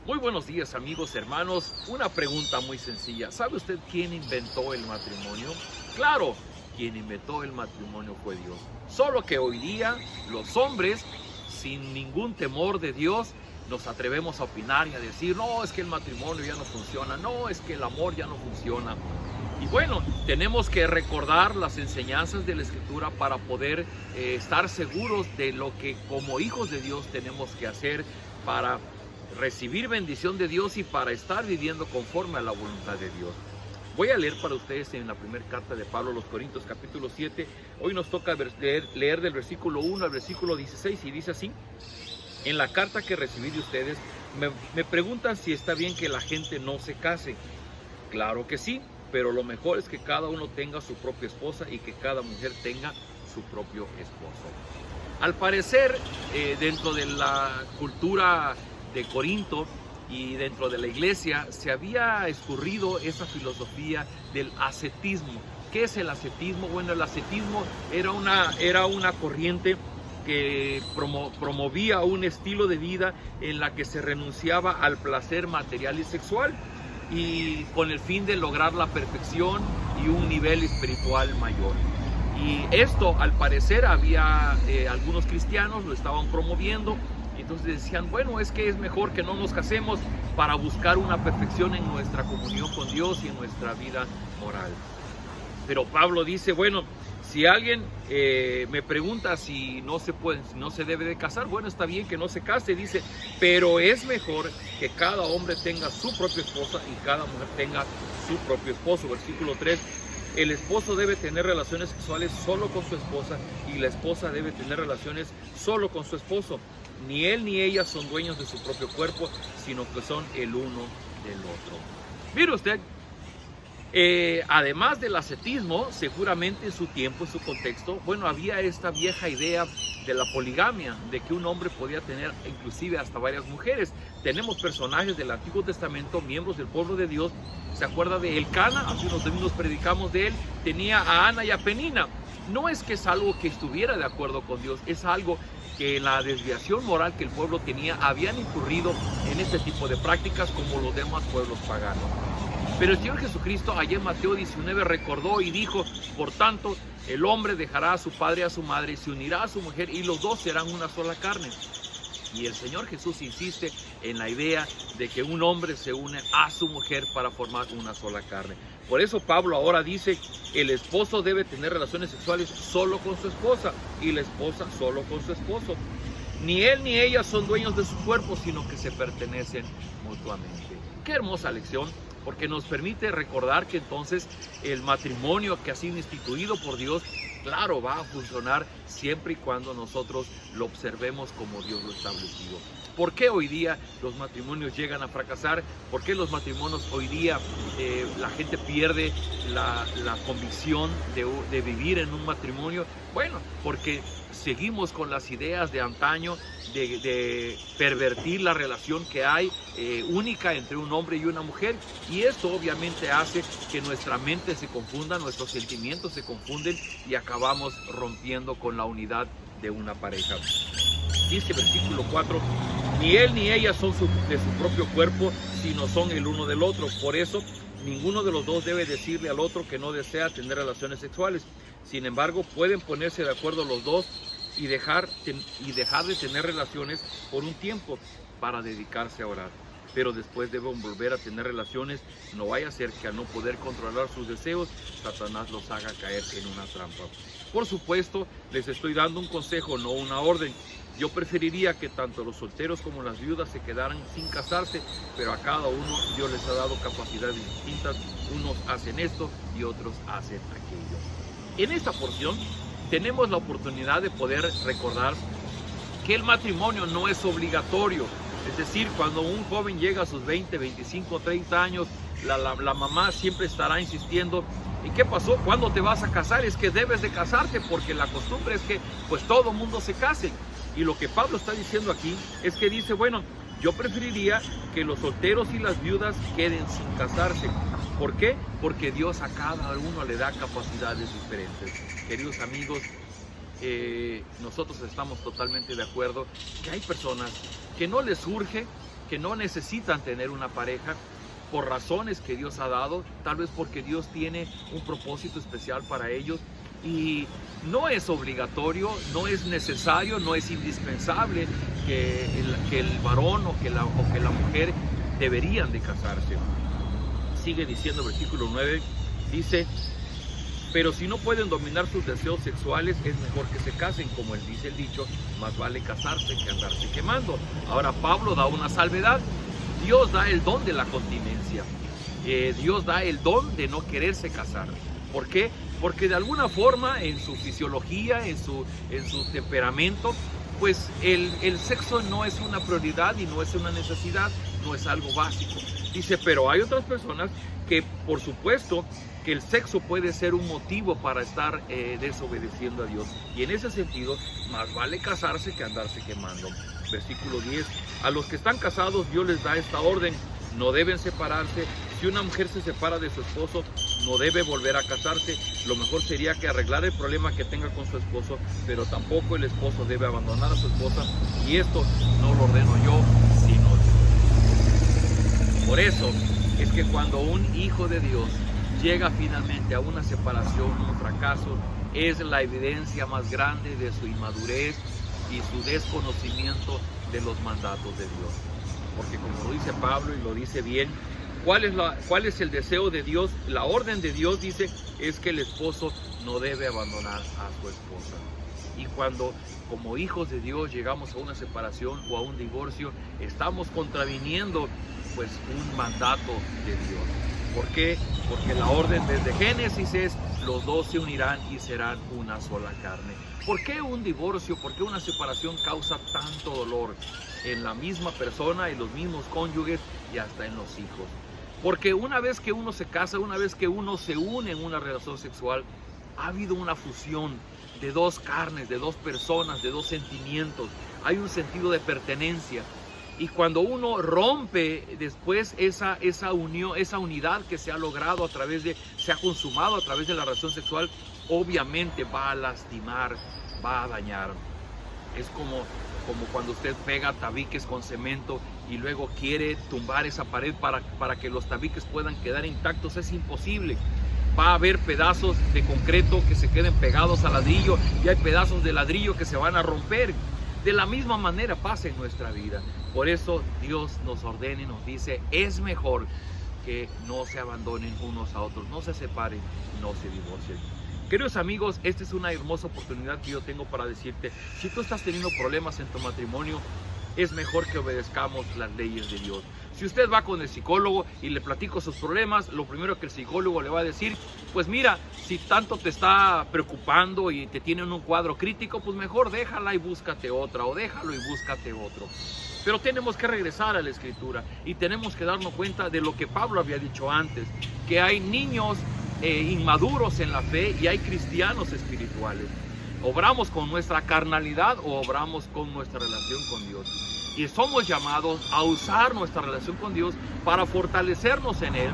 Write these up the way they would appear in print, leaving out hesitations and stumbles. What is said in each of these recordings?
Muy buenos días, amigos, hermanos. Una pregunta muy sencilla. ¿Sabe usted quién inventó el matrimonio? Claro, quien inventó el matrimonio fue Dios. Solo que hoy día los hombres, sin ningún temor de Dios, nos atrevemos a opinar y a decir, no, es que el matrimonio ya no funciona, no, es que el amor ya no funciona. Y bueno, tenemos que recordar las enseñanzas de la Escritura para poder estar seguros de lo que como hijos de Dios tenemos que hacer para recibir bendición de Dios y para estar viviendo conforme a la voluntad de Dios. Voy a leer para ustedes en la primera carta de Pablo a los Corintios, capítulo 7. Hoy nos toca leer del versículo 1 al versículo 16 y dice así: en la carta que recibí de ustedes me preguntan si está bien que la gente no se case. Claro que sí, pero lo mejor es que cada uno tenga su propia esposa y que cada mujer tenga su propio esposo. Al parecer, dentro de la cultura de Corinto y dentro de la iglesia se había escurrido esa filosofía del ascetismo. ¿Qué es el ascetismo? Bueno, el ascetismo era una corriente que promovía un estilo de vida en la que se renunciaba al placer material y sexual y con el fin de lograr la perfección y un nivel espiritual mayor. Y esto, al parecer, había algunos cristianos lo estaban promoviendo. Entonces decían, bueno, es que es mejor que no nos casemos para buscar una perfección en nuestra comunión con Dios y en nuestra vida moral. Pero Pablo dice, bueno, si alguien me pregunta si no se debe de casar, bueno, está bien que no se case, dice, pero es mejor que cada hombre tenga su propia esposa y cada mujer tenga su propio esposo. Versículo 3. El esposo debe tener relaciones sexuales solo con su esposa y la esposa debe tener relaciones solo con su esposo. Ni él ni ella son dueños de su propio cuerpo, sino que son el uno del otro. Mire usted, además del ascetismo, seguramente en su tiempo, en su contexto, bueno, había esta vieja idea de la poligamia, de que un hombre podía tener inclusive hasta varias mujeres. Tenemos personajes del Antiguo Testamento, miembros del pueblo de Dios. ¿Se acuerda de Elcana? Hace unos domingos predicamos de él. Tenía a Ana y a Penina. No es que es algo que estuviera de acuerdo con Dios, es algo que en la desviación moral que el pueblo tenía habían incurrido en este tipo de prácticas como los demás pueblos paganos. Pero el Señor Jesucristo allá en Mateo 19 recordó y dijo, por tanto, el hombre dejará a su padre y a su madre, se unirá a su mujer y los dos serán una sola carne. Y el Señor Jesús insiste en la idea de que un hombre se une a su mujer para formar una sola carne. Por eso Pablo ahora dice, el esposo debe tener relaciones sexuales solo con su esposa y la esposa solo con su esposo. Ni él ni ella son dueños de su cuerpo, sino que se pertenecen mutuamente. Qué hermosa lección, porque nos permite recordar que entonces el matrimonio que ha sido instituido por Dios, claro, va a funcionar siempre y cuando nosotros lo observemos como Dios lo ha establecido. ¿Por qué hoy día los matrimonios llegan a fracasar? ¿Por qué los matrimonios hoy día la gente pierde la convicción de vivir en un matrimonio? Bueno, porque seguimos con las ideas de antaño de pervertir la relación que hay única entre un hombre y una mujer, y esto obviamente hace que nuestra mente se confunda, nuestros sentimientos se confunden y acabamos rompiendo con la unidad de una pareja. Dice versículo 4, ni él ni ella son de su propio cuerpo, sino son el uno del otro. Por eso, ninguno de los dos debe decirle al otro que no desea tener relaciones sexuales. Sin embargo, pueden ponerse de acuerdo los dos y dejar de tener relaciones por un tiempo para dedicarse a orar. Pero después deben volver a tener relaciones. No vaya a ser que al no poder controlar sus deseos, Satanás los haga caer en una trampa. Por supuesto, les estoy dando un consejo, no una orden. Yo preferiría que tanto los solteros como las viudas se quedaran sin casarse, pero a cada uno Dios les ha dado capacidades distintas. Unos hacen esto y otros hacen aquello. En esta porción tenemos la oportunidad de poder recordar que el matrimonio no es obligatorio. Es decir, cuando un joven llega a sus 20, 25, 30 años, la mamá siempre estará insistiendo, ¿y qué pasó? ¿Cuándo te vas a casar? Es que debes de casarte, porque la costumbre es que pues todo mundo se case. Y lo que Pablo está diciendo aquí es que dice, bueno, yo preferiría que los solteros y las viudas queden sin casarse. ¿Por qué? Porque Dios a cada uno le da capacidades diferentes. Queridos amigos, nosotros estamos totalmente de acuerdo que hay personas que no les surge, que no necesitan tener una pareja por razones que Dios ha dado, tal vez porque Dios tiene un propósito especial para ellos, y no es obligatorio, no es necesario, no es indispensable que el varón o que la mujer deberían de casarse. Sigue diciendo el versículo 9, dice: pero si no pueden dominar sus deseos sexuales, es mejor que se casen, como él dice el dicho, más vale casarse que andarse quemando. Ahora Pablo da una salvedad. Dios da el don de la continencia. Dios da el don de no quererse casar. ¿Por qué? Porque de alguna forma en su fisiología, en su temperamento, pues el sexo no es una prioridad y no es una necesidad, no es algo básico. Dice, pero hay otras personas que, por supuesto, que el sexo puede ser un motivo para estar desobedeciendo a Dios. Y en ese sentido, más vale casarse que andarse quemando. Versículo 10, a los que están casados Dios les da esta orden: no deben separarse. Si una mujer se separa de su esposo, no debe volver a casarse. Lo mejor sería que arreglara el problema que tenga con su esposo, pero tampoco el esposo debe abandonar a su esposa, y esto no lo ordeno yo, sino Dios. Por eso es que cuando un hijo de Dios llega finalmente a una separación, un fracaso, es la evidencia más grande de su inmadurez y su desconocimiento de los mandatos de Dios. Porque como lo dice Pablo y lo dice bien, ¿cuál es el deseo de Dios? La orden de Dios, dice, es que el esposo no debe abandonar a su esposa. Y cuando como hijos de Dios llegamos a una separación o a un divorcio, estamos contraviniendo pues un mandato de Dios. ¿Por qué? Porque la orden desde Génesis es: los dos se unirán y serán una sola carne. ¿Por qué un divorcio, por qué una separación causa tanto dolor en la misma persona, en los mismos cónyuges y hasta en los hijos? Porque una vez que uno se casa, una vez que uno se une en una relación sexual, ha habido una fusión de dos carnes, de dos personas, de dos sentimientos. Hay un sentido de pertenencia. Y cuando uno rompe después esa unión, esa unidad que se ha logrado se ha consumado a través de la relación sexual, obviamente va a lastimar, va a dañar. Es como cuando usted pega tabiques con cemento y luego quiere tumbar esa pared para que los tabiques puedan quedar intactos. Es imposible. Va a haber pedazos de concreto que se queden pegados al ladrillo y hay pedazos de ladrillo que se van a romper. De la misma manera pasa en nuestra vida. Por eso Dios nos ordena y nos dice: es mejor que no se abandonen unos a otros, no se separen, no se divorcien. Queridos amigos, esta es una hermosa oportunidad que yo tengo para decirte: si tú estás teniendo problemas en tu matrimonio, es mejor que obedezcamos las leyes de Dios. Si usted va con el psicólogo y le platica sus problemas, lo primero que el psicólogo le va a decir: pues mira, si tanto te está preocupando y te tiene en un cuadro crítico, pues mejor déjala y búscate otra, o déjalo y búscate otro. Pero tenemos que regresar a la Escritura y tenemos que darnos cuenta de lo que Pablo había dicho antes, que hay niños inmaduros en la fe y hay cristianos espirituales. ¿Obramos con nuestra carnalidad o obramos con nuestra relación con Dios? Y somos llamados a usar nuestra relación con Dios para fortalecernos en Él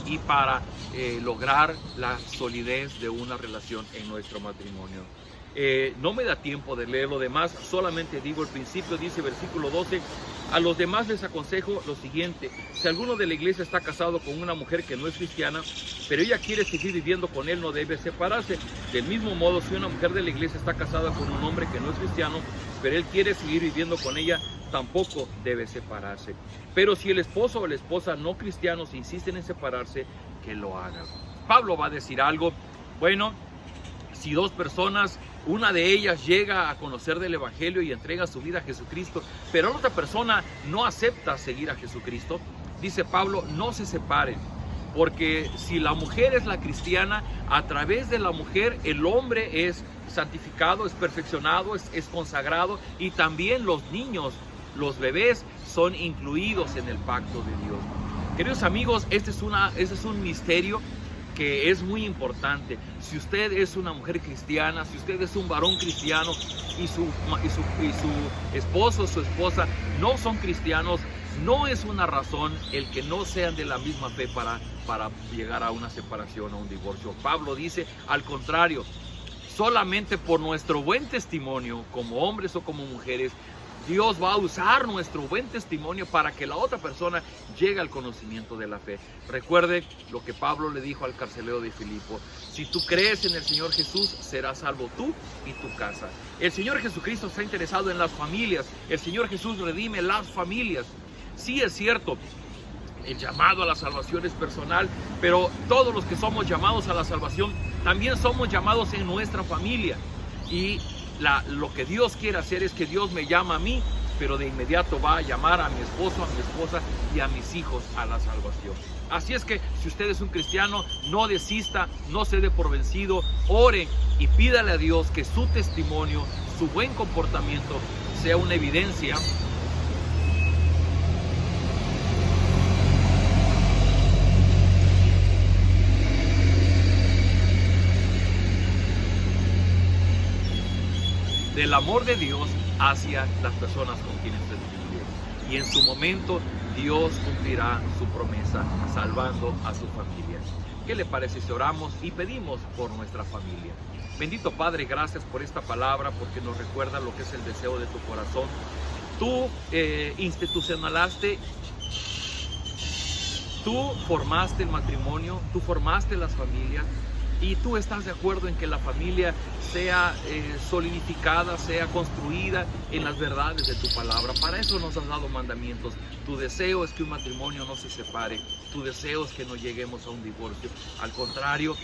y para lograr la solidez de una relación en nuestro matrimonio. No me da tiempo de leer lo demás, solamente digo el principio. Dice versículo 12: a los demás les aconsejo lo siguiente: si alguno de la iglesia está casado con una mujer que no es cristiana, pero ella quiere seguir viviendo con él, no debe separarse. Del mismo modo, si una mujer de la iglesia está casada con un hombre que no es cristiano, pero él quiere seguir viviendo con ella, tampoco debe separarse. Pero si el esposo o la esposa no cristianos insisten en separarse, que lo hagan. Pablo va a decir algo. Bueno, si dos personas, una de ellas llega a conocer del Evangelio y entrega su vida a Jesucristo, pero la otra persona no acepta seguir a Jesucristo, dice Pablo: no se separen. Porque si la mujer es la cristiana, a través de la mujer el hombre es santificado, es perfeccionado, es consagrado, y también los niños, los bebés, son incluidos en el pacto de Dios. Queridos amigos, este es un misterio que es muy importante. Si usted es una mujer cristiana, si usted es un varón cristiano y su esposo o su esposa no son cristianos, no es una razón el que no sean de la misma fe para llegar a una separación o un divorcio. Pablo dice, al contrario, solamente por nuestro buen testimonio como hombres o como mujeres, Dios va a usar nuestro buen testimonio para que la otra persona llegue al conocimiento de la fe. Recuerde lo que Pablo le dijo al carcelero de Filipo: si tú crees en el Señor Jesús, serás salvo tú y tu casa. El Señor Jesucristo está interesado en las familias. El Señor Jesús redime las familias. Sí, es cierto, el llamado a la salvación es personal, pero todos los que somos llamados a la salvación también somos llamados en nuestra familia. Y lo que Dios quiere hacer es que Dios me llama a mí, pero de inmediato va a llamar a mi esposo, a mi esposa y a mis hijos a la salvación. Así es que si usted es un cristiano, no desista, no se dé por vencido, ore y pídale a Dios que su testimonio, su buen comportamiento sea una evidencia del amor de Dios hacia las personas con quienes usted vive. Y en su momento Dios cumplirá su promesa salvando a su familia. ¿Qué le parece si oramos y pedimos por nuestra familia? Bendito Padre, gracias por esta palabra, porque nos recuerda lo que es el deseo de tu corazón. Tú institucionalizaste, tú formaste el matrimonio, tú formaste las familias, y tú estás de acuerdo en que la familia sea solidificada, sea construida en las verdades de tu palabra. Para eso nos has dado mandamientos. Tu deseo es que un matrimonio no se separe. Tu deseo es que no lleguemos a un divorcio. Al contrario,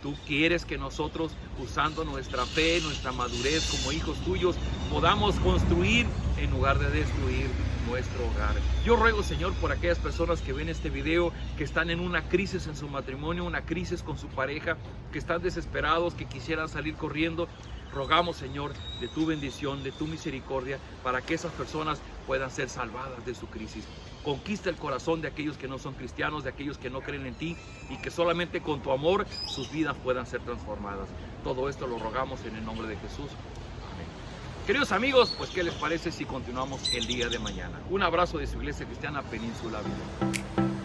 tú quieres que nosotros, usando nuestra fe, nuestra madurez como hijos tuyos, podamos construir en lugar de destruir nuestro hogar. Yo ruego, Señor, por aquellas personas que ven este video, que están en una crisis en su matrimonio, una crisis con su pareja, que están desesperados, que quisieran salir corriendo. Rogamos, Señor, de tu bendición, de tu misericordia, para que esas personas puedan ser salvadas de su crisis. Conquista el corazón de aquellos que no son cristianos, de aquellos que no creen en ti, y que solamente con tu amor sus vidas puedan ser transformadas. Todo esto lo rogamos en el nombre de Jesús. Amén. Queridos amigos, pues ¿qué les parece si continuamos el día de mañana? Un abrazo de su Iglesia Cristiana Península Vida.